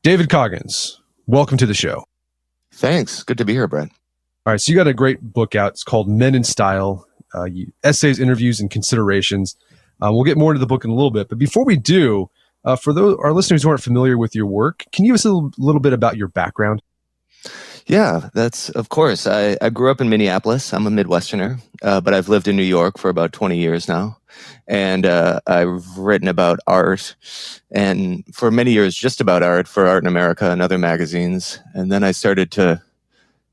David Coggins, welcome to the show. Thanks. Good to be here, Brett. All right, so you got a great book out. It's called Men in Style, Essays, Interviews, and Considerations. We'll get more into the book in a little bit. But before we do, for those our listeners who aren't familiar with your work, can you give us a little bit about your background? Yeah, that's of course. I grew up in Minneapolis. I'm a Midwesterner, but I've lived in New York for about 20 years now. And I've written about art, and for many years just about art for Art in America and other magazines. And then I started to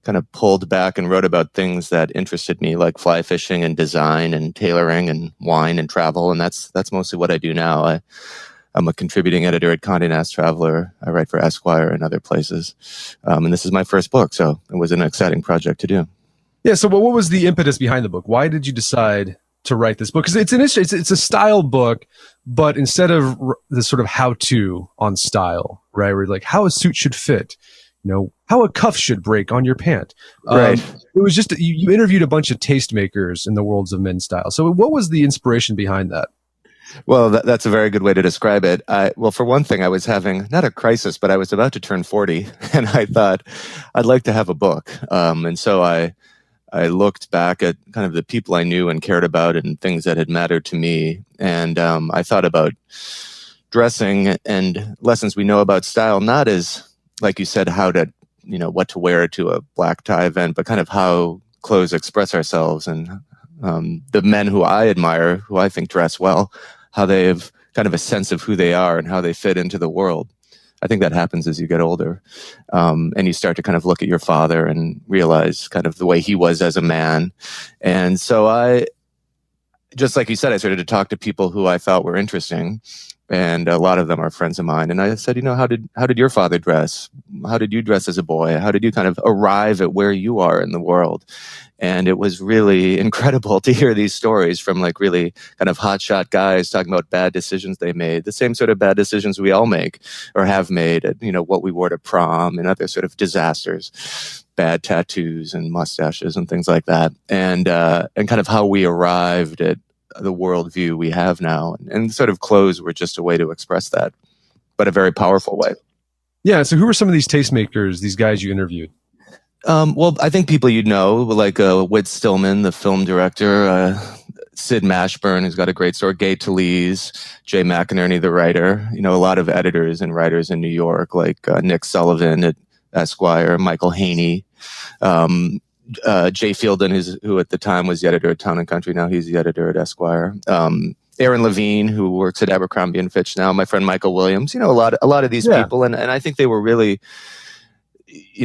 kind of pulled back and wrote about things that interested me, like fly fishing and design and tailoring and wine and travel. And that's mostly what I do now. I'm a contributing editor at Condé Nast Traveler. I write for Esquire and other places. And this is my first book, so it was an exciting project to do. Yeah, so what was the impetus behind the book? Why did you decide to write this book? Because it's a style book, but instead of the sort of how-to on style, right? Where like how a suit should fit, how a cuff should break on your pant. Right. It was just, you interviewed a bunch of tastemakers in the worlds of men's style. So what was the inspiration behind that? Well, that's a very good way to describe it. Well, for one thing, I was having, not a crisis, but I was about to turn 40, and I thought I'd like to have a book. And so I looked back at kind of the people I knew and cared about and things that had mattered to me. And I thought about dressing and lessons we know about style, not as, like you said, how to, what to wear to a black tie event, but kind of how clothes express ourselves. And the men who I admire, who I think dress well, how they have kind of a sense of who they are and how they fit into the world. I think that happens as you get older. And you start to kind of look at your father and realize kind of the way he was as a man. And so just like you said, I started to talk to people who I thought were interesting. And a lot of them are friends of mine. And I said, how did your father dress? How did you dress as a boy? How did you kind of arrive at where you are in the world? And it was really incredible to hear these stories from like really kind of hotshot guys talking about bad decisions they made, the same sort of bad decisions we all make or have made at, what we wore to prom and other sort of disasters, bad tattoos and mustaches and things like that. And kind of how we arrived at the worldview we have now. And sort of clothes were just a way to express that, but a very powerful way. Yeah. So who were some of these tastemakers, these guys you interviewed? Well, I think people you'd know, like Whit Stillman, the film director, Sid Mashburn, who's got a great story, Gay Talese, Jay McInerney, the writer, a lot of editors and writers in New York, like Nick Sullivan at Esquire, Michael Haney, Jay Fielden, who at the time was the editor at Town and Country. Now he's the editor at Esquire. Aaron Levine, who works at Abercrombie and Fitch now. My friend Michael Williams. A lot of these people, and I think they were really,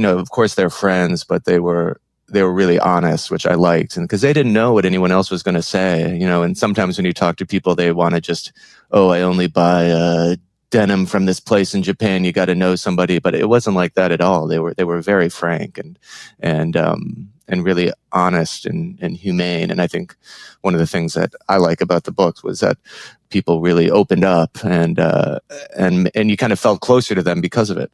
of course they're friends, but they were really honest, which I liked, and because they didn't know what anyone else was going to say. And sometimes when you talk to people, they want to just, I only buy denim from this place in Japan. You got to know somebody, but it wasn't like that at all. They were very frank and really honest and humane. And I think one of the things that I like about the book was that people really opened up and you kind of felt closer to them because of it.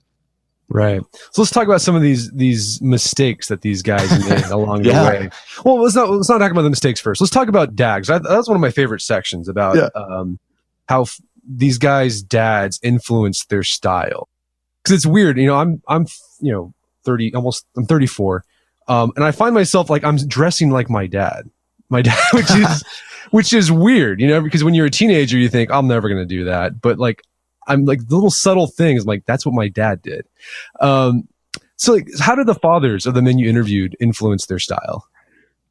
Right. So let's talk about some of these mistakes that these guys made along the way. Well, let's not talk about the mistakes first. Let's talk about dads. That's one of my favorite sections about how these guys' dads influenced their style. Because it's weird. I'm 30, I'm 34. And I find myself like I'm dressing like my dad, which is weird, because when you're a teenager, you think I'm never going to do that. But like, I'm like the little subtle things, like that's what my dad did. So like, how did the fathers of the men you interviewed influence their style?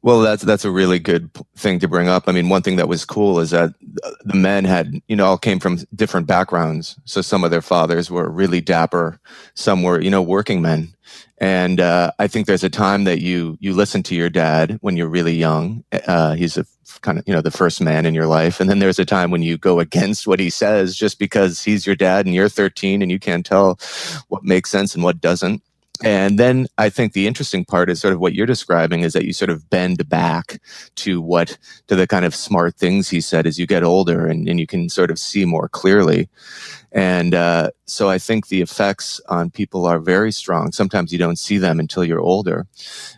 Well, that's a really good thing to bring up. I mean, one thing that was cool is that the men had, all came from different backgrounds. So some of their fathers were really dapper. Some were, working men. And I think there's a time that you listen to your dad when you're really young. He's a kind of, the first man in your life. And then there's a time when you go against what he says just because he's your dad and you're 13 and you can't tell what makes sense and what doesn't. And then I think the interesting part is sort of what you're describing is that you sort of bend back to the kind of smart things he said as you get older and you can sort of see more clearly. And so I think the effects on people are very strong. Sometimes you don't see them until you're older.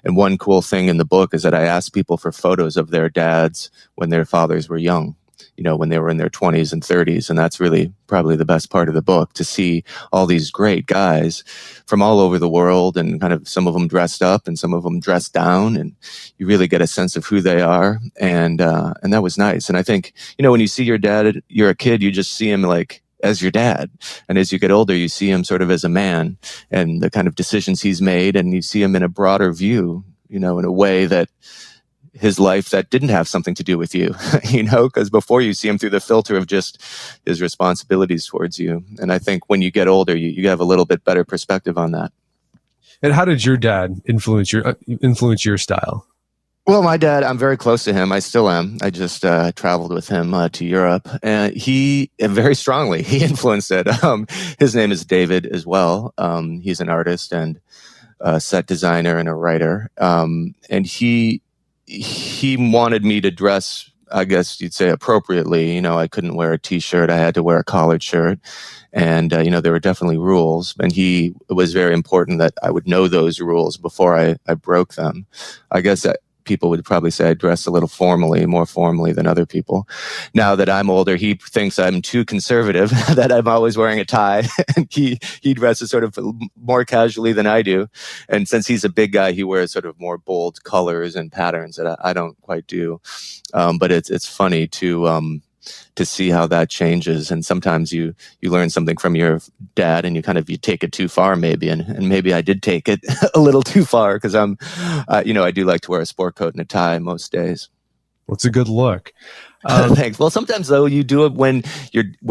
And one cool thing in the book is that I asked people for photos of their dads when their fathers were young. when they were in their 20s and 30s. And that's really probably the best part of the book, to see all these great guys from all over the world, and kind of some of them dressed up and some of them dressed down, and you really get a sense of who they are. And that was nice. And I think, when you see your dad, you're a kid, you just see him like as your dad. And as you get older, you see him sort of as a man and the kind of decisions he's made, and you see him in a broader view, in a way that his life that didn't have something to do with you, because before you see him through the filter of just his responsibilities towards you. And I think when you get older, you have a little bit better perspective on that. And how did your dad influence your style? Well, my dad, I'm very close to him. I still am. I just traveled with him to Europe, and he very strongly, he influenced it. His name is David as well. He's an artist and a set designer and a writer. And he wanted me to dress, I guess you'd say, appropriately. I couldn't wear a t-shirt. I had to wear a collared shirt. And, there were definitely rules. And it was very important that I would know those rules before I broke them. I guess that people would probably say I dress a little more formally than other people. Now that I'm older, he thinks I'm too conservative, that I'm always wearing a tie. And he dresses sort of more casually than I do. And since he's a big guy, he wears sort of more bold colors and patterns that I don't quite do. But it's funny to see how that changes. And sometimes you learn something from your dad and you take it too far maybe. And maybe I did take it a little too far, because I do like to wear a sport coat and a tie most days. Well, it's a good look. Thanks. Well, sometimes though, you do it when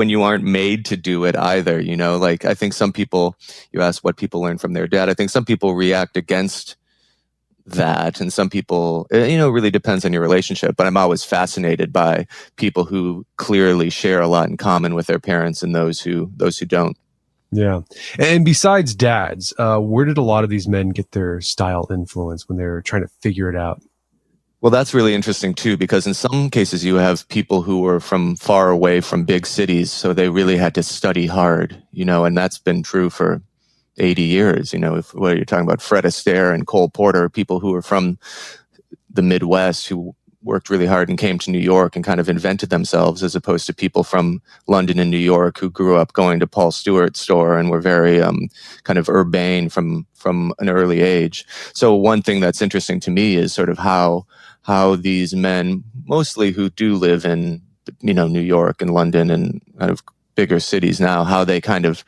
you aren't made to do it either. Like I think some people, you ask what people learn from their dad. I think some people react against that, and some people, really depends on your relationship. But I'm always fascinated by people who clearly share a lot in common with their parents and those who don't. Yeah. And besides dads, where did a lot of these men get their style influence when they're trying to figure it out? Well, that's really interesting too, because in some cases you have people who were from far away from big cities, so they really had to study hard, and that's been true for 80 years, whether you're talking about Fred Astaire and Cole Porter, people who were from the Midwest who worked really hard and came to New York and kind of invented themselves, as opposed to people from London and New York who grew up going to Paul Stewart's store and were very kind of urbane from an early age. So one thing that's interesting to me is sort of how these men, mostly who do live in, New York and London and kind of bigger cities now, how they kind of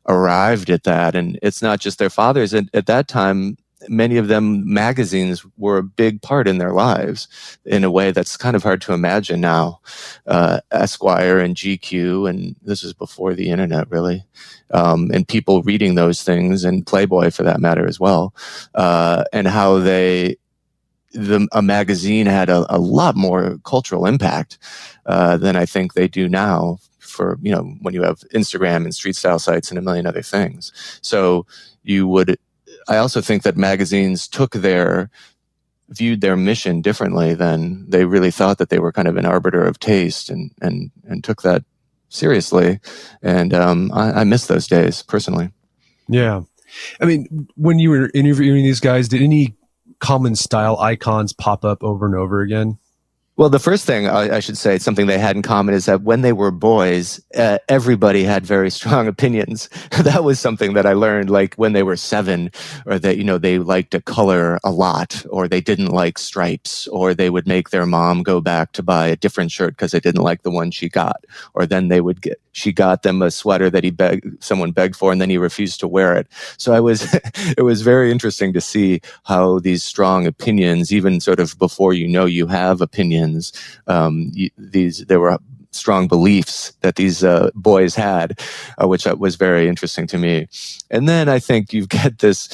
arrived at that. And it's not just their fathers. At that time, many of them, magazines were a big part in their lives in a way that's kind of hard to imagine now. Esquire and GQ, and this is before the internet really, and people reading those things, and Playboy for that matter as well, and how a magazine had a lot more cultural impact than I think they do now, for, when you have Instagram and street style sites and a million other things. So I also think that magazines viewed their mission differently than they really thought, that they were kind of an arbiter of taste and took that seriously. And I miss those days personally. Yeah. I mean, when you were interviewing these guys, did any common style icons pop up over and over again? Well, the first thing I should say, something they had in common, is that when they were boys, everybody had very strong opinions. That was something that I learned, like when they were 7, or that, they liked a color a lot, or they didn't like stripes, or they would make their mom go back to buy a different shirt because they didn't like the one she got, or then she got them a sweater that someone begged for, and then he refused to wear it. So it was very interesting to see how these strong opinions, even sort of before you have opinions, there were strong beliefs that these boys had, which was very interesting to me. And then I think you get this,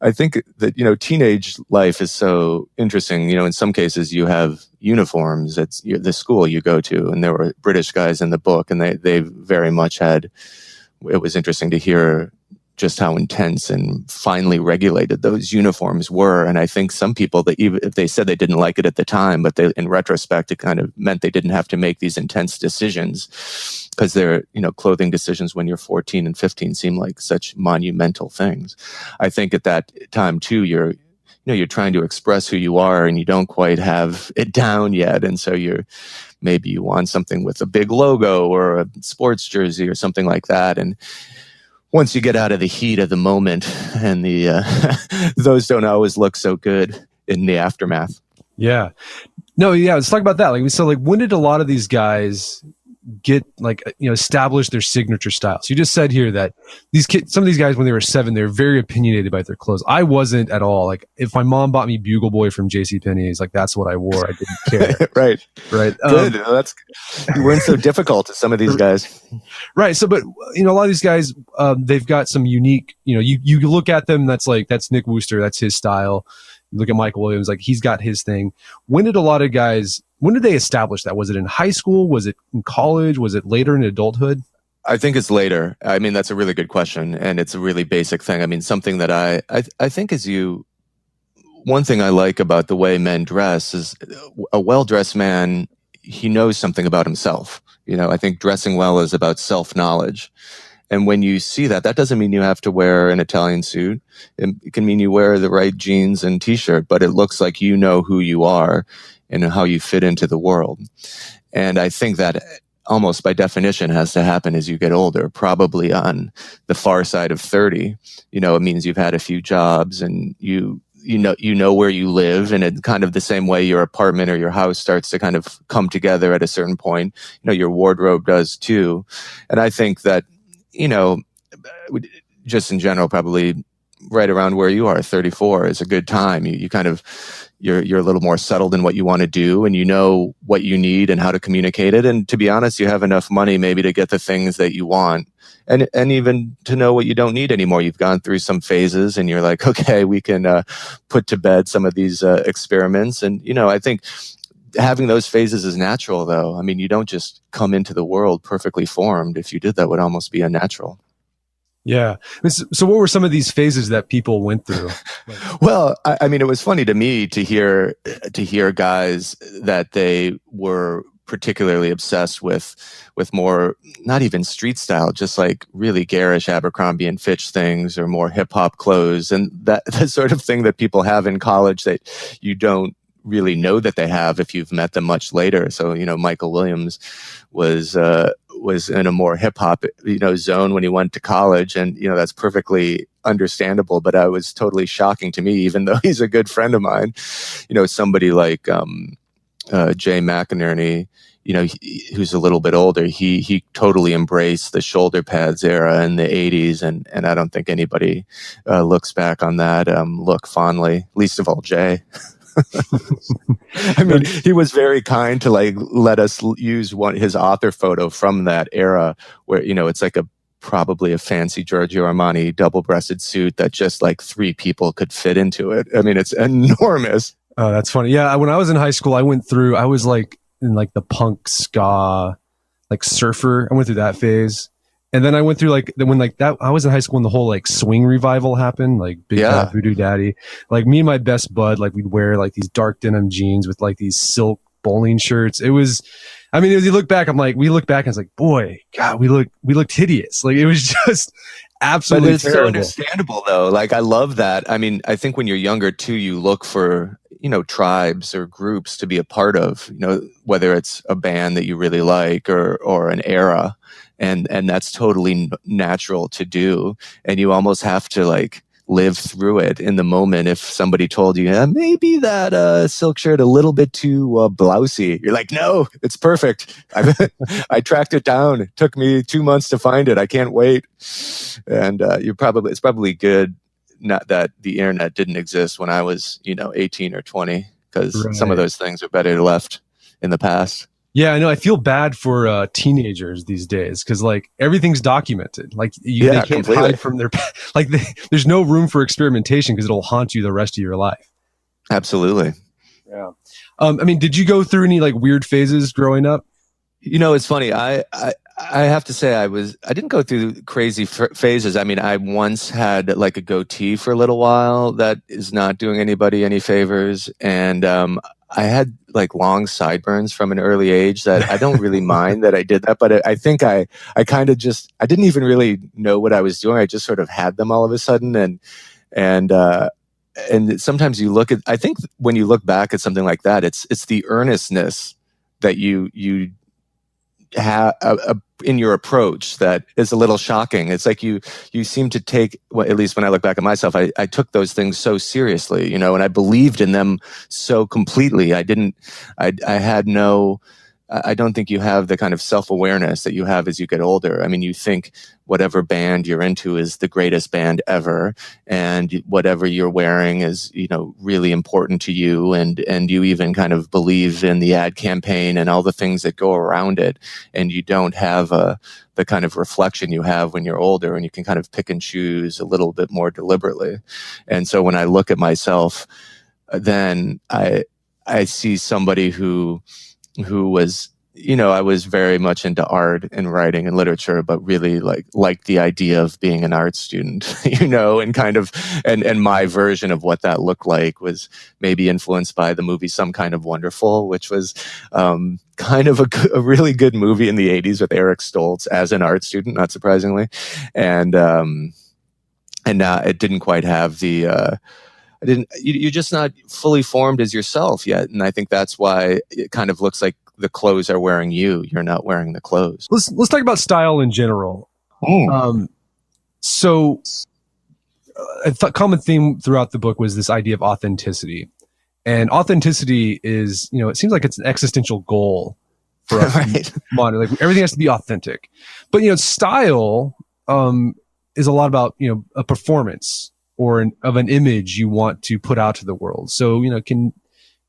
I think that, teenage life is so interesting. In some cases you have uniforms at the school you go to, and there were British guys in the book, and they very much had, it was interesting to hear just how intense and finely regulated those uniforms were. And I think some people, that even if they said they didn't like it at the time, but in retrospect, it kind of meant they didn't have to make these intense decisions, because their, clothing decisions when you're 14 and 15 seem like such monumental things. I think at that time too, you're you're trying to express who you are and you don't quite have it down yet. And so maybe you want something with a big logo or a sports jersey or something like that. And once you get out of the heat of the moment, and those don't always look so good in the aftermath. Yeah. No, yeah, let's talk about that. When did a lot of these guys get establish their signature style? So you just said here that some of these guys, when they were 7, they were very opinionated about their clothes. I wasn't at all. Like, if my mom bought me Bugle Boy from JCPenney's, like, that's what I wore. I didn't care. Right. Good. You weren't so difficult as some of these guys. Right. So, but a lot of these guys, they've got some unique. You look at them. That's Nick Wooster. That's his style. You look at Michael Williams. Like, he's got his thing. When did they establish that? Was it in high school? Was it in college? Was it later in adulthood? I think it's later. I mean, that's a really good question, and it's a really basic thing. I mean, something that I think one thing I like about the way men dress is a well-dressed man, he knows something about himself. I think dressing well is about self-knowledge. And when you see that doesn't mean you have to wear an Italian suit. It can mean you wear the right jeans and t-shirt, but it looks like you know who you are and how you fit into the world. And I think that almost by definition has to happen as you get older, probably on the far side of 30. It means you've had a few jobs and you know where you live, and in kind of the same way your apartment or your house starts to kind of come together at a certain point, your wardrobe does too. And I think that, just in general, probably right around where you are, 34 is a good time. You kind of, you're a little more settled in what you want to do, and you know what you need and how to communicate it. And to be honest, you have enough money maybe to get the things that you want, and even to know what you don't need anymore. You've gone through some phases and you're like, okay, we can put to bed some of these experiments. And, I think having those phases is natural, though. I mean, you don't just come into the world perfectly formed. If you did, that would almost be unnatural. Yeah. So what were some of these phases that people went through? Well, I mean, it was funny to me to hear guys that they were particularly obsessed with more, not even street style, just like really garish Abercrombie and Fitch things, or more hip hop clothes, and that sort of thing that people have in college that you don't really know that they have if you've met them much later. So, Michael Williams was in a more hip hop, zone when he went to college, and, that's perfectly understandable, but it was totally shocking to me, even though he's a good friend of mine. Somebody like Jay McInerney, who's a little bit older, he totally embraced the shoulder pads era in the 80s, and I don't think anybody looks back on that look fondly, least of all Jay. I mean, he was very kind to let us use his author photo from that era, where it's like probably a fancy Giorgio Armani double-breasted suit that just 3 people could fit into it. I mean, it's enormous. Oh, that's funny. Yeah, when I was in high school, I was in the punk ska, surfer. I went through that phase. And then I went through I was in high school when the whole swing revival happened, Big Time Voodoo Daddy. Me and my best bud, we'd wear these dark denim jeans with these silk bowling shirts. It was, I mean, as you look back, we look back and it's boy, God, we looked hideous. It was just absolutely but it's terrible. So understandable though. I love that. I mean, I think when you're younger too, you look for, tribes or groups to be a part of, whether it's a band that you really like or an era. And that's totally natural to do. And you almost have to live through it in the moment. If somebody told you, maybe that silk shirt a little bit too blousy, you're like, no, it's perfect. I tracked it down. It took me 2 months to find it. I can't wait. And it's probably good not that the internet didn't exist when I was 18 or 20, because some of those things are better left in the past. Yeah, I know. I feel bad for teenagers these days because everything's documented. They can't completely hide from their there's no room for experimentation because it'll haunt you the rest of your life. Absolutely. Yeah. I mean, did you go through any weird phases growing up? It's funny. I have to say I didn't go through crazy phases. I mean, I once had a goatee for a little while that is not doing anybody any favors, and I had long sideburns from an early age that I don't really mind that I did that, but I think I kind of I didn't even really know what I was doing. I just sort of had them all of a sudden, and and sometimes you look at, I think when you look back at something like that, it's the earnestness that you have in your approach that is a little shocking. It's like you seem to take, well, at least when I look back at myself, I took those things so seriously, and I believed in them so completely. I don't think you have the kind of self-awareness that you have as you get older. I mean, you think whatever band you're into is the greatest band ever, and whatever you're wearing is, really important to you, and you even kind of believe in the ad campaign and all the things that go around it, and you don't have the kind of reflection you have when you're older, and you can kind of pick and choose a little bit more deliberately. And so when I look at myself, then I see somebody who was, I was very much into art and writing and literature, but really liked the idea of being an art student, and kind of, and my version of what that looked like was maybe influenced by the movie Some Kind of Wonderful, which was kind of a really good movie in the 80s with Eric Stoltz as an art student, not surprisingly. And it didn't quite have the, you're just not fully formed as yourself yet. And I think that's why it kind of looks like the clothes are wearing you. You're not wearing the clothes. Let's talk about style in general. So a common theme throughout the book was this idea of authenticity. And authenticity is, it seems like it's an existential goal for us. Right. Modern, like everything has to be authentic. But, style is a lot about, a performance or of an image you want to put out to the world. So, it can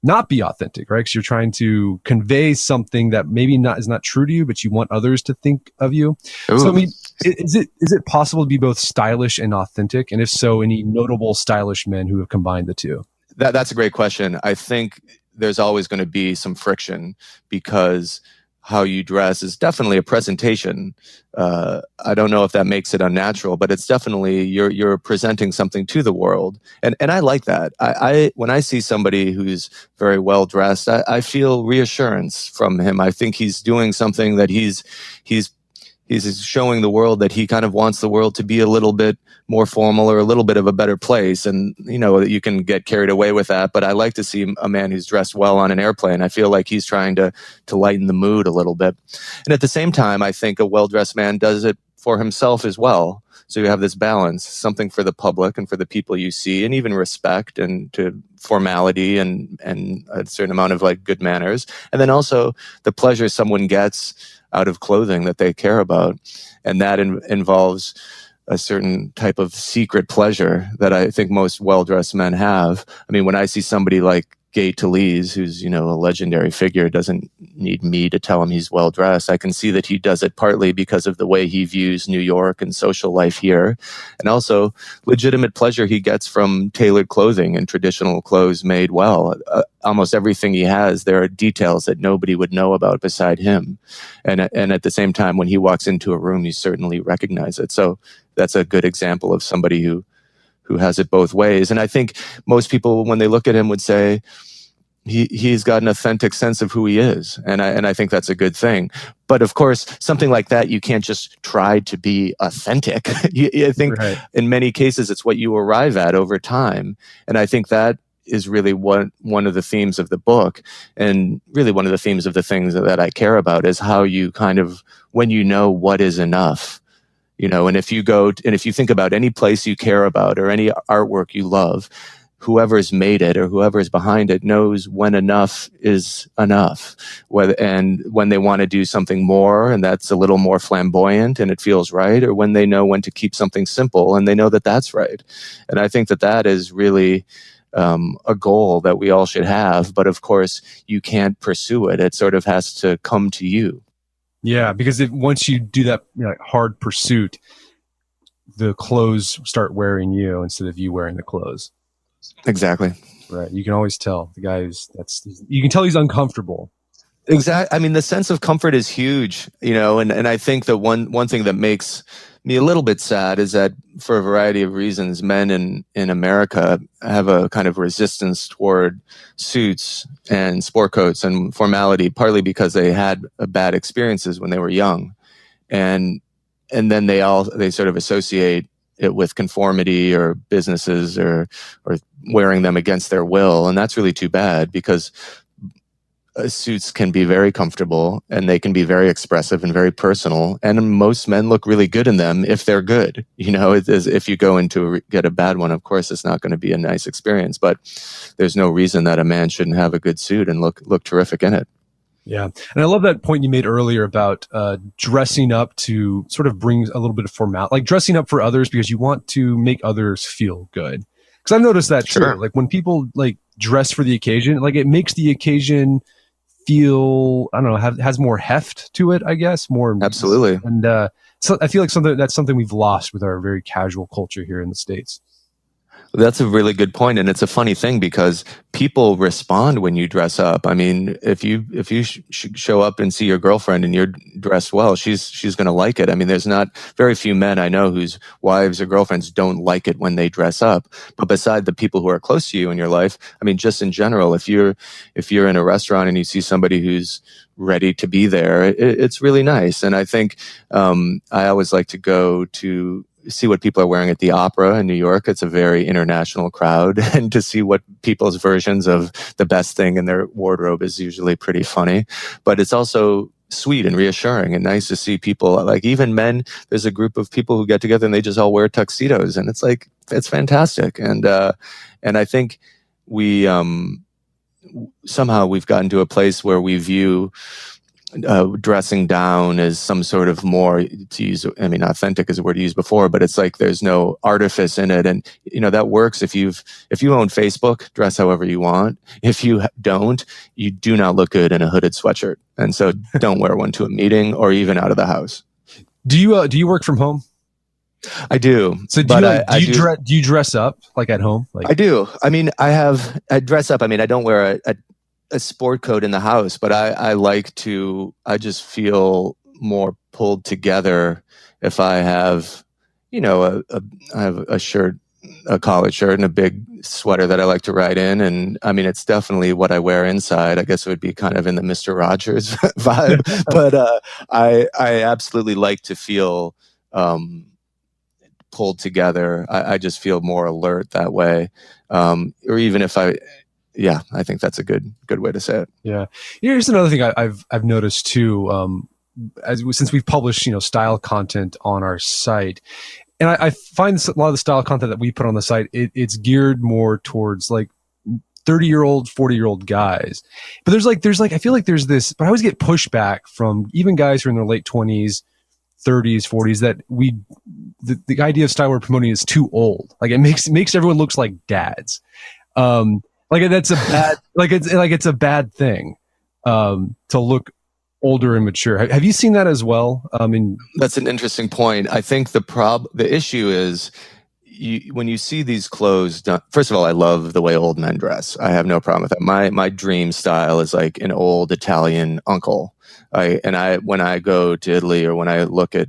not be authentic, right? Because you're trying to convey something that maybe is not true to you, but you want others to think of you. Ooh. So, I mean, is it possible to be both stylish and authentic? And if so, any notable stylish men who have combined the two? That's a great question. I think there's always going to be some friction because how you dress is definitely a presentation. I don't know if that makes it unnatural, but it's definitely you're presenting something to the world, and I like that. I when I see somebody who's very well dressed, I feel reassurance from him. I think he's doing something that he's showing the world that he kind of wants the world to be a little bit more formal or a little bit of a better place. And, you can get carried away with that. But I like to see a man who's dressed well on an airplane. I feel like he's trying to lighten the mood a little bit. And at the same time, I think a well-dressed man does it for himself as well. So you have this balance, something for the public and for the people you see, and even respect and to formality and a certain amount of good manners. And then also the pleasure someone gets out of clothing that they care about. And that involves a certain type of secret pleasure that I think most well-dressed men have. I mean, when I see somebody like Gay Talese, who's, a legendary figure, doesn't need me to tell him he's well-dressed. I can see that he does it partly because of the way he views New York and social life here, and also legitimate pleasure he gets from tailored clothing and traditional clothes made well. Almost everything he has, there are details that nobody would know about beside him. And at the same time, when he walks into a room, you certainly recognize it. So that's a good example of somebody who has it both ways. And I think most people, when they look at him, would say he's got an authentic sense of who he is. And I think that's a good thing. But of course, something like that, you can't just try to be authentic. I think right. In many cases, it's what you arrive at over time. And I think that is really one of the themes of the book, and really one of the themes of the things that I care about is how you kind of, when you know what is enough, and if you think about any place you care about or any artwork you love, whoever's made it or whoever's behind it knows when enough is enough, and when they want to do something more and that's a little more flamboyant and it feels right, or when they know when to keep something simple and they know that that's right. And I think that is really a goal that we all should have, but of course you can't pursue it. It sort of has to come to you. Yeah, because once you do that hard pursuit, the clothes start wearing you instead of you wearing the clothes. Exactly. Right. You can always tell the guy you can tell he's uncomfortable. Exactly. I mean, the sense of comfort is huge, and I think that one thing that makes me a little bit sad is that for a variety of reasons, men in America have a kind of resistance toward suits and sport coats and formality, partly because they had bad experiences when they were young. And then they sort of associate it with conformity or businesses or wearing them against their will. And that's really too bad, because suits can be very comfortable and they can be very expressive and very personal. And most men look really good in them if they're good. You know, if you go into get a bad one, of course, it's not going to be a nice experience, but there's no reason that a man shouldn't have a good suit and look terrific in it. Yeah. And I love that point you made earlier about dressing up to sort of bring a little bit of formality, like dressing up for others because you want to make others feel good. Because I've noticed that too. Like when people like dress for the occasion, like it makes the occasion feel, I don't know, has more heft to it, I guess. More absolutely. And so I feel like that's something we've lost with our very casual culture here in the States. That's a really good point, and it's a funny thing because people respond when you dress up. I mean, if you show up and see your girlfriend and you're dressed well, she's going to like it. I mean, there's not very few men I know whose wives or girlfriends don't like it when they dress up. But beside the people who are close to you in your life, I mean, just in general, if you're in a restaurant and you see somebody who's ready to be there, it's really nice. And I think I always like to go to see what people are wearing at the opera in New York. It's a very international crowd, and to see what people's versions of the best thing in their wardrobe is usually pretty funny. But it's also sweet and reassuring and nice to see people, like even men. There's a group of people who get together and they just all wear tuxedos, and it's fantastic. And I think we somehow we've gotten to a place where we view dressing down as some sort of more, to use, I mean, authentic is a word you used before, but it's like there's no artifice in it. And, you know, that works if you own Facebook, dress however you want. If you don't, you do not look good in a hooded sweatshirt. And so don't wear one to a meeting or even out of the house. Do you work from home? I do. So do you dress up like at home? Like, I do. I mean, I dress up. I mean, I don't wear a sport coat in the house, but I just feel more pulled together if I have, you know, I have a shirt, a collared shirt and a big sweater that I like to ride in. And I mean, it's definitely what I wear inside. I guess it would be kind of in the Mr. Rogers vibe, but I absolutely like to feel pulled together. I just feel more alert that way. Or even if yeah, I think that's a good way to say it. Yeah. Here's another thing I've noticed too, since we've published, you know, style content on our site, and I find a lot of the style content that we put on the site, it's geared more towards like 30-year-old, 40-year-old guys. But there's like, I feel like there's this, but I always get pushback from even guys who are in their late 20s, 30s, 40s, that the idea of style we're promoting is too old. Like it makes everyone looks like dads. Like that's a bad, it's a bad thing, to look older and mature. Have you seen that as well? That's an interesting point. I think the issue is when you see these clothes done. First of all, I love the way old men dress. I have no problem with that. My dream style is like an old Italian uncle. When I go to Italy or when I look at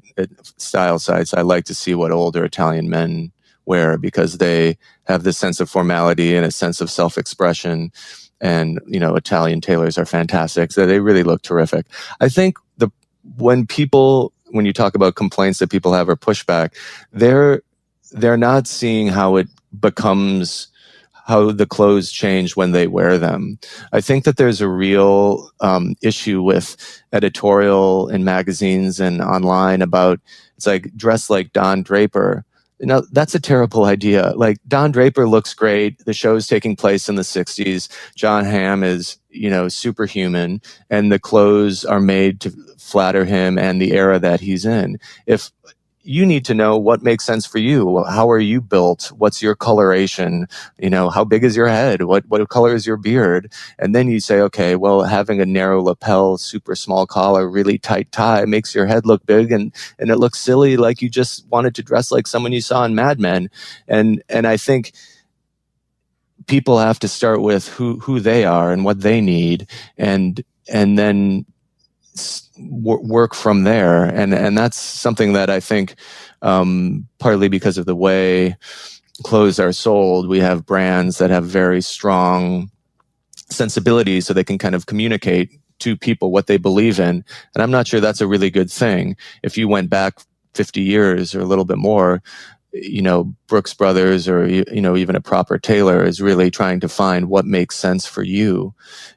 style sites, I like to see what older Italian men wear, because they have this sense of formality and a sense of self-expression. And, you know, Italian tailors are fantastic. So they really look terrific. I think when you talk about complaints that people have or pushback, they're not seeing how the clothes change when they wear them. I think that there's a real issue with editorial in magazines and online about, it's like, dress like Don Draper. Now, that's a terrible idea. Like, Don Draper looks great. The show's taking place in the 60s. John Hamm is, you know, superhuman, and the clothes are made to flatter him and the era that he's in. If you need to know what makes sense for you. How are you built? What's your coloration? You know, how big is your head? What color is your beard? And then you say, okay, well, having a narrow lapel, super small collar, really tight tie makes your head look big, and it looks silly, like you just wanted to dress like someone you saw in Mad Men. And I think people have to start with who they are and what they need, and then work from there. And that's something that I think, partly because of the way clothes are sold, we have brands that have very strong sensibilities, so they can kind of communicate to people what they believe in. And I'm not sure that's a really good thing. If you went back 50 years or a little bit more, Brooks Brothers or, even a proper tailor is really trying to find what makes sense for you.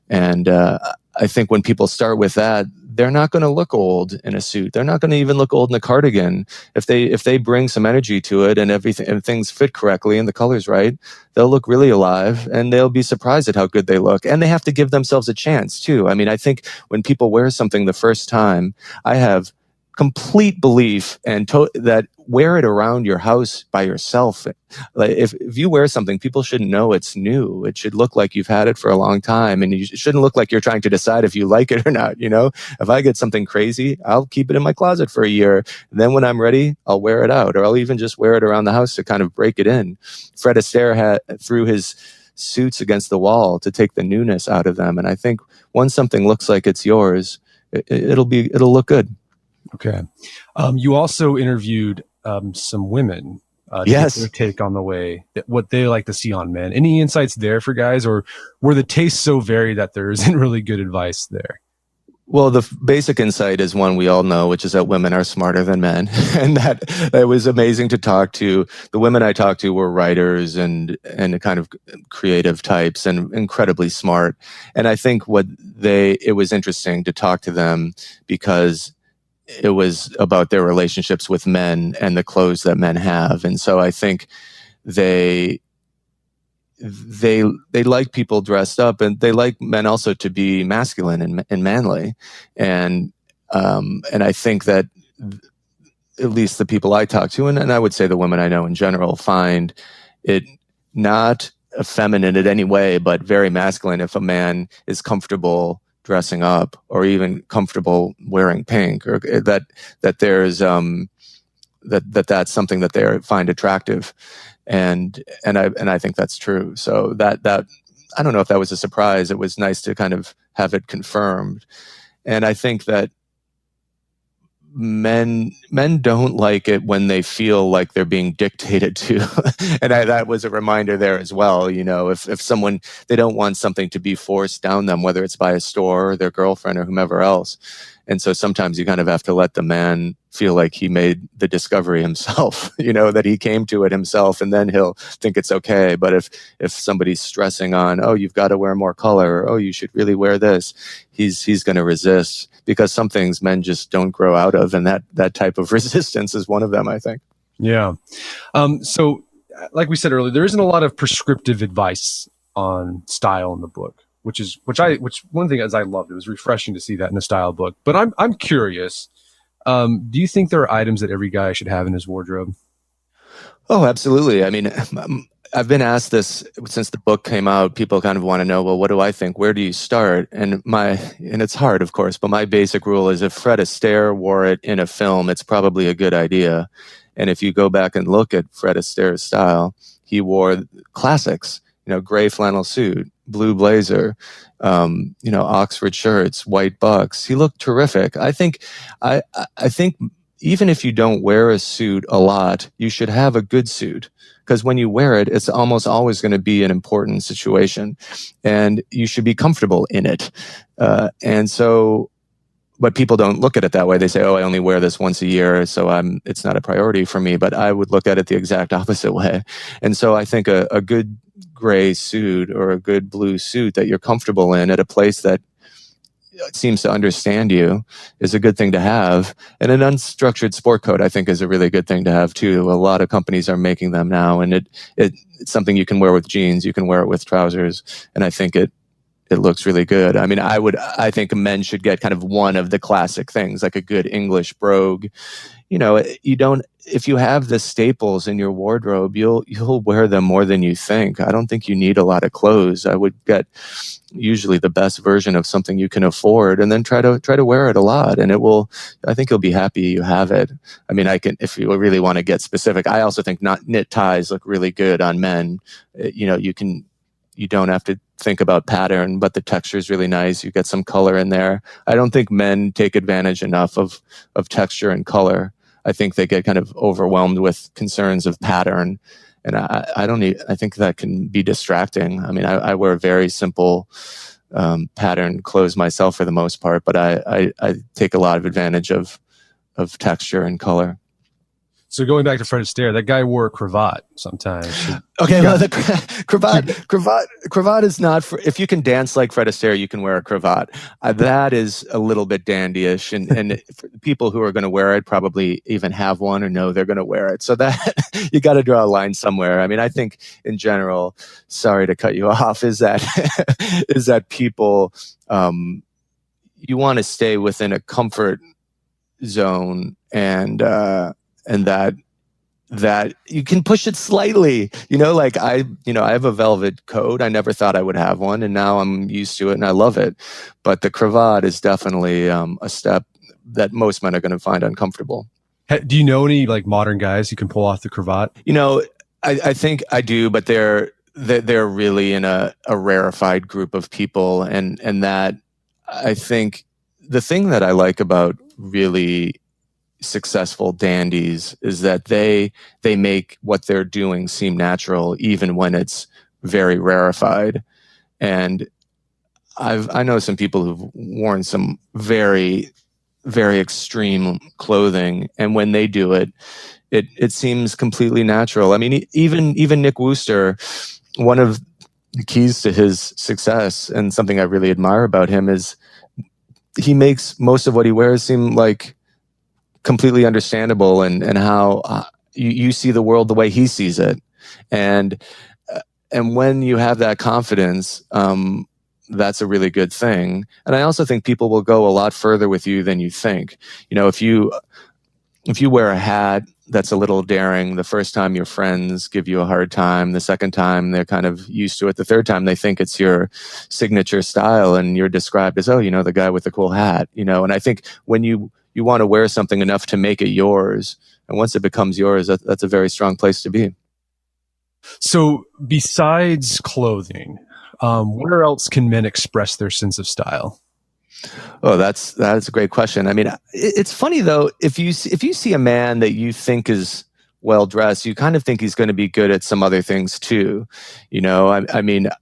And I think when people start with that, they're not going to look old in a suit. They're not going to even look old in a cardigan. If they bring some energy to it and things fit correctly and the color's right, they'll look really alive and they'll be surprised at how good they look. And they have to give themselves a chance too. I mean, I think when people wear something the first time, I have complete belief and that wear it around your house by yourself. Like if you wear something, people shouldn't know it's new. It should look like you've had it for a long time, and it shouldn't look like you're trying to decide if you like it or not. If I get something crazy, I'll keep it in my closet for a year. Then when I'm ready, I'll wear it out, or I'll even just wear it around the house to kind of break it in. Fred Astaire threw his suits against the wall to take the newness out of them. And I think once something looks like it's yours, it'll look good. Okay. You also interviewed some women. Yes. Their take on what they like to see on men. Any insights there for guys, or were the tastes so varied that there isn't really good advice there? Well, the basic insight is one we all know, which is that women are smarter than men. And that it was amazing to talk to. The women I talked to were writers and kind of creative types and incredibly smart. And I think it was interesting to talk to them because it was about their relationships with men and the clothes that men have. And so I think they like people dressed up, and they like men also to be masculine and manly. And I think that at least the people I talk to, and I would say the women I know in general, find it not effeminate in any way, but very masculine if a man is comfortable dressing up or even comfortable wearing pink, or that there's that's something that they find attractive. And I think that's true. So that I don't know if that was a surprise. It was nice to kind of have it confirmed. And I think that men don't like it when they feel like they're being dictated to. And that was a reminder there as well. If someone, they don't want something to be forced down them, whether it's by a store or their girlfriend or whomever else. And so sometimes you kind of have to let the man feel like he made the discovery himself, that he came to it himself, and then he'll think it's okay. But if somebody's stressing on, oh, you've got to wear more color, or, oh, you should really wear this, he's going to resist, because some things men just don't grow out of. And that type of resistance is one of them, I think. Yeah. So like we said earlier, there isn't a lot of prescriptive advice on style in the book, which one thing as I loved, it was refreshing to see that in a style book. But I'm curious, do you think there are items that every guy should have in his wardrobe? Oh, absolutely. I mean, I've been asked this since the book came out. People kind of want to know, well, what do I think? Where do you start? And it's hard, of course, but my basic rule is if Fred Astaire wore it in a film, it's probably a good idea. And if you go back and look at Fred Astaire's style, he wore classics, gray flannel suit, blue blazer, Oxford shirts, white bucks. He looked terrific. I think even if you don't wear a suit a lot, you should have a good suit, because when you wear it, it's almost always going to be an important situation, and you should be comfortable in it. But people don't look at it that way. They say, oh, I only wear this once a year, so it's not a priority for me. But I would look at it the exact opposite way. And so I think a good gray suit or a good blue suit that you're comfortable in at a place that seems to understand you is a good thing to have. And an unstructured sport coat, I think, is a really good thing to have too. A lot of companies are making them now, and it's something you can wear with jeans, you can wear it with trousers, and I think it looks really good. I mean, I think men should get kind of one of the classic things, like a good English brogue. If you have the staples in your wardrobe, you'll wear them more than you think. I don't think you need a lot of clothes. I would get usually the best version of something you can afford, and then try to wear it a lot. And I think you'll be happy you have it. I mean, if you really want to get specific, I also think knit ties look really good on men. You don't have to think about pattern, but the texture is really nice. You get some color in there. I don't think men take advantage enough of texture and color. I think they get kind of overwhelmed with concerns of pattern. And I think that can be distracting. I mean, I wear very simple pattern clothes myself for the most part, but I take a lot of advantage of texture and color. So going back to Fred Astaire, that guy wore a cravat sometimes. Okay, well, the cravat is not for, if you can dance like Fred Astaire, you can wear a cravat. That is a little bit dandyish, and for the people who are going to wear it probably even have one or know they're going to wear it. So that you got to draw a line somewhere. I mean, I think in general, sorry to cut you off, is that is that people, you want to stay within a comfort zone, and that you can push it slightly, like I have a velvet coat. I never thought I would have one, and now I'm used to it and I love it. But the cravat is definitely a step that most men are going to find uncomfortable. Do you know any like modern guys who can pull off the cravat? I think I do, but they're really in a rarefied group of people, and that, I think the thing that I like about really successful dandies is that they make what they're doing seem natural, even when it's very rarefied. And I know some people who've worn some very, very extreme clothing, and when they do it, it seems completely natural. I mean, even Nick Wooster, one of the keys to his success, and something I really admire about him, is he makes most of what he wears seem like completely understandable, and how you see the world the way he sees it. And when you have that confidence, that's a really good thing. And I also think people will go a lot further with you than you think. If you wear a hat that's a little daring, the first time your friends give you a hard time, the second time they're kind of used to it, the third time they think it's your signature style, and you're described as, the guy with the cool hat. And I think when you want to wear something enough to make it yours, and once it becomes yours, that's a very strong place to be. So besides clothing, where else can men express their sense of style? Oh, that's a great question. I mean, it's funny though, if you see a man that you think is well dressed, you kind of think he's going to be good at some other things too. I mean, a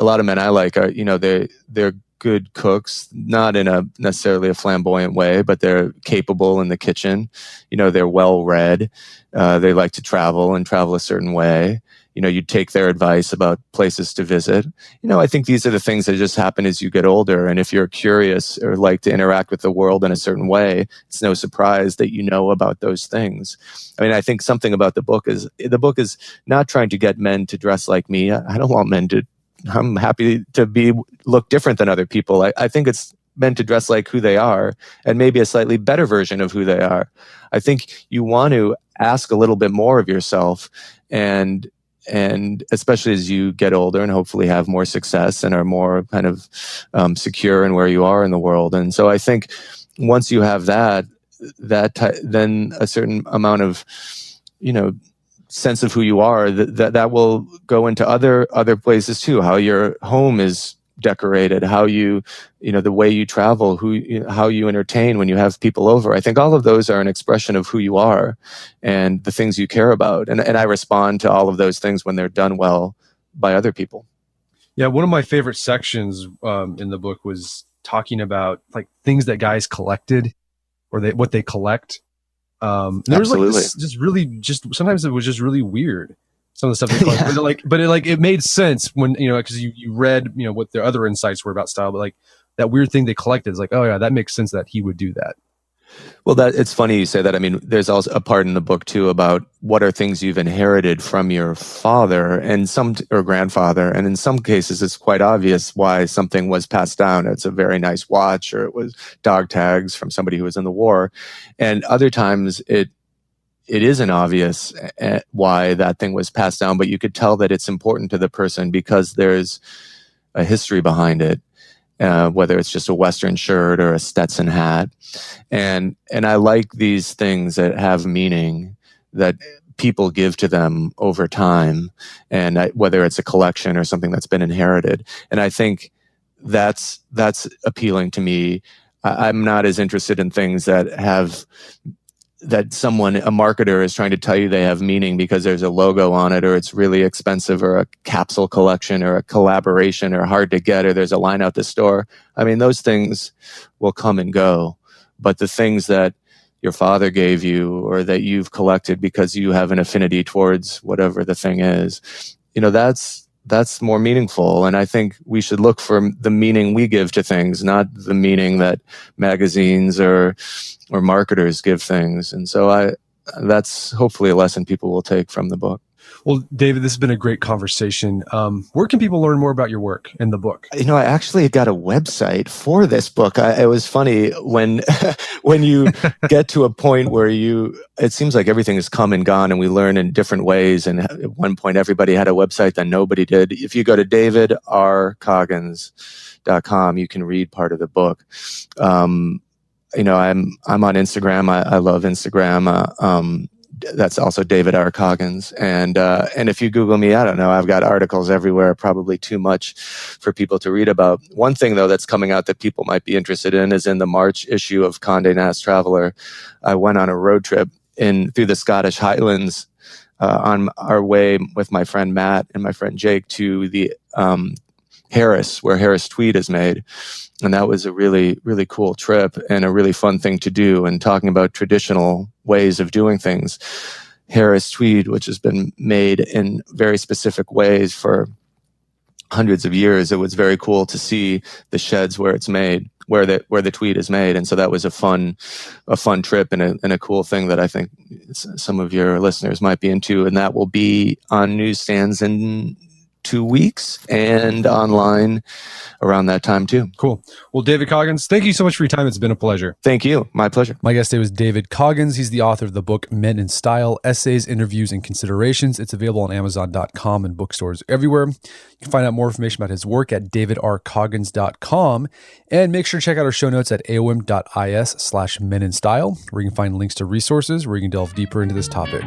lot of men I like are, they're good cooks, not in a necessarily a flamboyant way, but they're capable in the kitchen. They're well read. They like to travel a certain way. You take their advice about places to visit. I think these are the things that just happen as you get older. And if you're curious or like to interact with the world in a certain way, it's no surprise that you know about those things. I mean, I think something about the book is not trying to get men to dress like me. I don't want men to, I'm happy to look different than other people. I think it's meant to dress like who they are, and maybe a slightly better version of who they are. I think you want to ask a little bit more of yourself, and especially as you get older and hopefully have more success and are more kind of secure in where you are in the world. And so I think once you have that then a certain amount of, sense of who you are, that will go into other places too. How your home is decorated, how the way you travel, how you entertain when you have people over. I think all of those are an expression of who you are and the things you care about. And I respond to all of those things when they're done well by other people. Yeah, one of my favorite sections in the book was talking about like things that guys collected, or what they collect. There was like this, sometimes it was just really weird. Some of the stuff they collect, but it made sense when, because you read, what their other insights were about style, but like that weird thing they collected is like, oh yeah, that makes sense that he would do that. Well, it's funny you say that. I mean, there's also a part in the book too about what are things you've inherited from your father or grandfather. And in some cases, it's quite obvious why something was passed down. It's a very nice watch, or it was dog tags from somebody who was in the war. And other times it isn't obvious why that thing was passed down, but you could tell that it's important to the person because there's a history behind it. Whether it's just a Western shirt or a Stetson hat. And I like these things that have meaning that people give to them over time, and whether it's a collection or something that's been inherited. And I think that's appealing to me. I'm not as interested in things that a marketer is trying to tell you they have meaning because there's a logo on it, or it's really expensive, or a capsule collection, or a collaboration, or hard to get, or there's a line out the store. I mean, those things will come and go. But the things that, your father gave you, or that you've collected because you have an affinity towards whatever the thing is. That's more meaningful. And I think we should look for the meaning we give to things, not the meaning that magazines or marketers give things. And so that's hopefully a lesson people will take from the book. Well, David, this has been a great conversation. Where can people learn more about your work and the book? I actually got a website for this book. It was funny when you get to a point where it seems like everything has come and gone and we learn in different ways. And at one point, everybody had a website, then nobody did. If you go to davidrcoggins.com, you can read part of the book. I'm on Instagram. I love Instagram. That's also David R. Coggins. And if you Google me, I don't know, I've got articles everywhere, probably too much for people to read about. One thing, though, that's coming out that people might be interested in is in the March issue of Condé Nast Traveler. I went on a road trip through the Scottish Highlands on our way with my friend Matt and my friend Jake to the Harris, where Harris tweed is made. And that was a really, really cool trip and a really fun thing to do. And talking about traditional ways of doing things, Harris tweed, which has been made in very specific ways for hundreds of years, it was very cool to see the sheds where it's made, where the tweed is made. And so that was a fun trip and a cool thing that I think some of your listeners might be into. And that will be on newsstands in 2 weeks and online around that time too. Cool. Well, David Coggins, thank you so much for your time. It's been a pleasure. Thank you. My pleasure. My guest today was David Coggins. He's the author of the book Men in Style, Essays, Interviews, and Considerations. It's available on Amazon.com and bookstores everywhere. You can find out more information about his work at davidrcoggins.com, and make sure to check out our show notes at aom.is/meninstyle, where you can find links to resources where you can delve deeper into this topic.